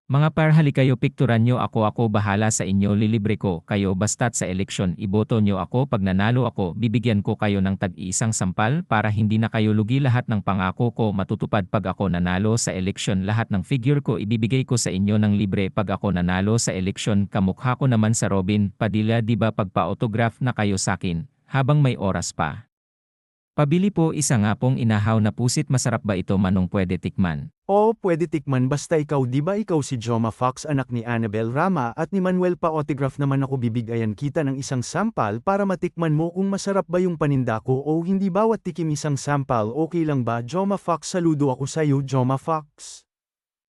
Mga par halikayo pikturan nyo ako bahala sa inyo lilibre ko kayo basta't sa eleksyon iboto nyo ako pag nanalo ako bibigyan ko kayo ng tag-iisang sampal para hindi na kayo lugi lahat ng pangako ko matutupad pag ako nanalo sa eleksyon lahat ng figure ko ibibigay ko sa inyo ng libre pag ako nanalo sa eleksyon kamukha ko naman sa Robin Padilla di ba pagpa-autograph na kayo sakin habang may oras pa. Pabili po isa nga pong inahaw na pusit masarap ba ito manong pwede tikman? Oo, pwede tikman basta ikaw di ba ikaw si Joma Fox anak ni Annabel Rama at ni Manuel pa-autograph naman ako bibigayan kita ng isang sampal para matikman mo kung masarap ba yung paninda ko o hindi bawat tikim isang sampal okay lang ba Joma Fox saludo ako sa'yo Joma Fox.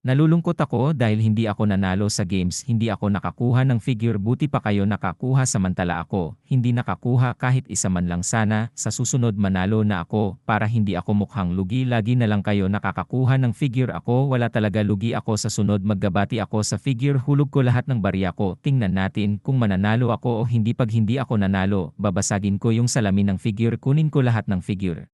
Nalulungkot ako dahil hindi ako nanalo sa games, hindi ako nakakuha ng figure buti pa kayo nakakuha samantala ako, hindi nakakuha kahit isa man lang sana, sa susunod manalo na ako, para hindi ako mukhang lugi lagi na lang kayo nakakakuha ng figure ako wala talaga lugi ako sa sunod maggabati ako sa figure hulog ko lahat ng barya ko, tingnan natin kung mananalo ako o hindi pag hindi ako nanalo, babasagin ko yung salamin ng figure kunin ko lahat ng figure.